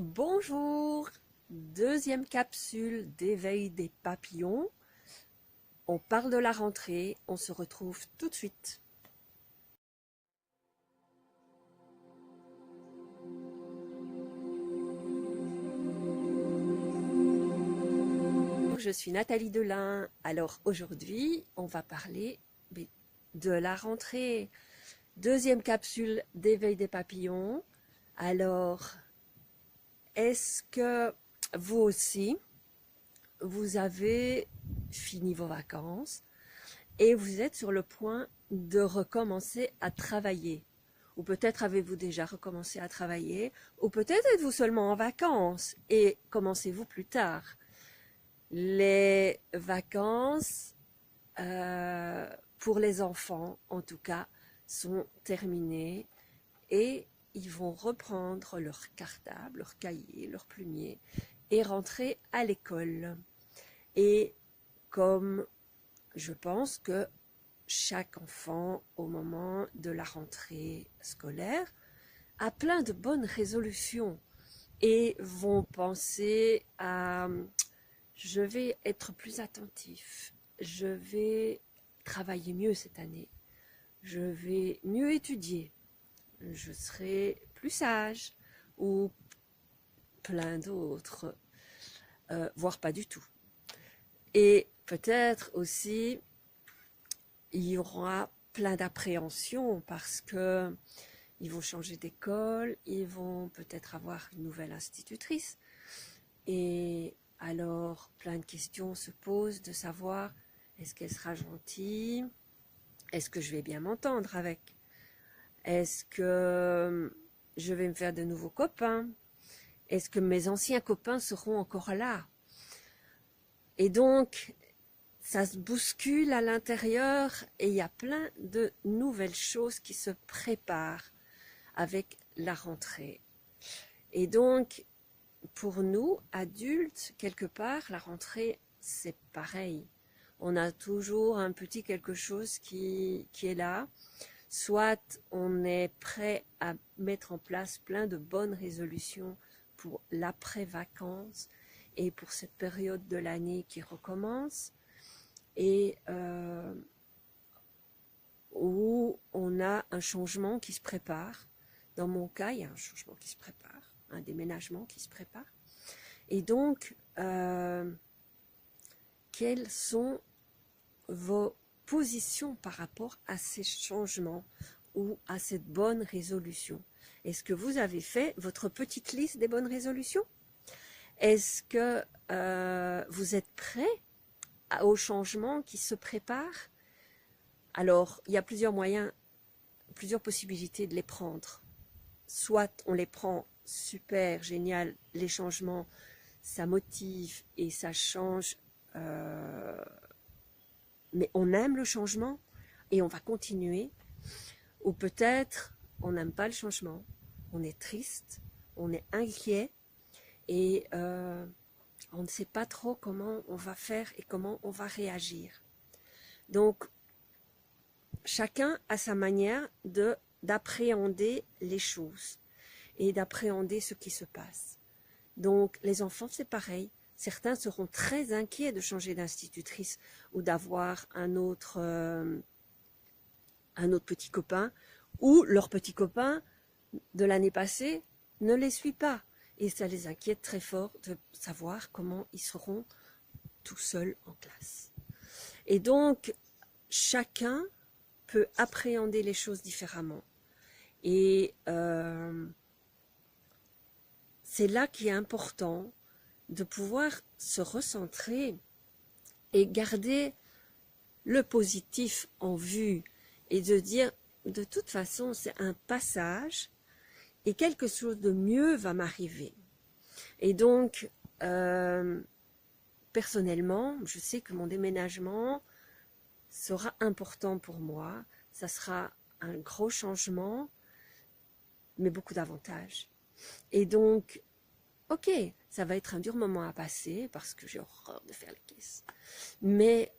Bonjour, deuxième capsule d'éveil des papillons. On parle de la rentrée, on se retrouve tout de suite. Je suis Nathalie Delin. Alors aujourd'hui, on va parler de la rentrée. Deuxième capsule d'éveil des papillons. Alors, est-ce que vous aussi, vous avez fini vos vacances et vous êtes sur le point de recommencer à travailler? Ou peut-être avez-vous déjà recommencé à travailler, ou peut-être êtes-vous seulement en vacances et commencez-vous plus tard. Les vacances, pour les enfants en tout cas, sont terminées et ils vont reprendre leur cartable, leur cahier, leur plumier et rentrer à l'école. Et comme je pense que chaque enfant, au moment de la rentrée scolaire, a plein de bonnes résolutions et vont penser à « je vais être plus attentif, je vais travailler mieux cette année, je vais mieux étudier, je serai plus sage » ou plein d'autres, voire pas du tout. Et peut-être aussi, il y aura plein d'appréhension parce que ils vont changer d'école, ils vont peut-être avoir une nouvelle institutrice. Et alors, plein de questions se posent de savoir, est-ce qu'elle sera gentille? Est-ce que je vais bien m'entendre avec? Est-ce que je vais me faire de nouveaux copains? Est-ce que mes anciens copains seront encore là? Et donc, ça se bouscule à l'intérieur et il y a plein de nouvelles choses qui se préparent avec la rentrée. Et donc, pour nous, adultes, quelque part, la rentrée, c'est pareil. On a toujours un petit quelque chose qui est là. Soit on est prêt à mettre en place plein de bonnes résolutions pour l'après-vacances et pour cette période de l'année qui recommence. Et où on a un changement qui se prépare. Dans mon cas, il y a un changement qui se prépare, un déménagement qui se prépare. Et donc, quelles sont vos positions par rapport à ces changements ou à cette bonne résolution? Est-ce que vous avez fait votre petite liste des bonnes résolutions? Est-ce que vous êtes prêt aux changements qui se préparent? Alors, il y a plusieurs moyens, plusieurs possibilités de les prendre. Soit on les prend super, génial, les changements, ça motive et ça change, mais on aime le changement et on va continuer. Ou peut-être on n'aime pas le changement, on est triste, on est inquiet et on ne sait pas trop comment on va faire et comment on va réagir. Donc, chacun a sa manière d'appréhender les choses et d'appréhender ce qui se passe. Donc, les enfants, c'est pareil. Certains seront très inquiets de changer d'institutrice ou d'avoir un autre petit copain, ou leur petit copain de l'année passée ne les suit pas. Et ça les inquiète très fort de savoir comment ils seront tout seuls en classe. Et donc, chacun peut appréhender les choses différemment. Et c'est là qu'il est important de pouvoir se recentrer et garder le positif en vue et de dire, de toute façon, c'est un passage et quelque chose de mieux va m'arriver. Et donc, personnellement, je sais que mon déménagement sera important pour moi. Ça sera un gros changement, mais beaucoup d'avantages. Et donc, ok, ça va être un dur moment à passer parce que j'ai horreur de faire les caisses. Mais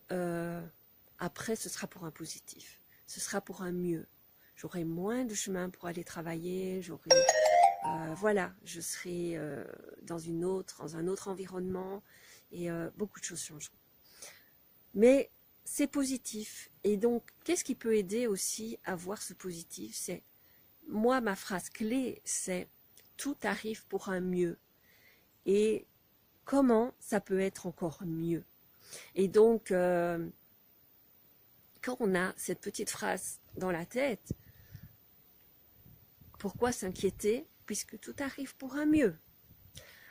après, ce sera pour un positif. Ce sera pour un mieux. J'aurai moins de chemin pour aller travailler, j'aurai voilà, je serai dans un autre environnement et beaucoup de choses changeront. Mais c'est positif. Et donc, qu'est-ce qui peut aider aussi à voir ce positif? C'est, moi, ma phrase clé, c'est « tout arrive pour un mieux ». Et comment ça peut être encore mieux? Et donc, quand on a cette petite phrase dans la tête, pourquoi s'inquiéter puisque tout arrive pour un mieux?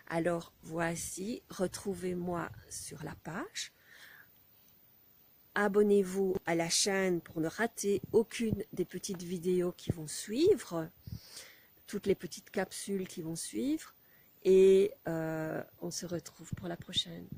Alors voici, retrouvez-moi sur la page. Abonnez-vous à la chaîne pour ne rater aucune des petites vidéos qui vont suivre, toutes les petites capsules qui vont suivre. Et on se retrouve pour la prochaine.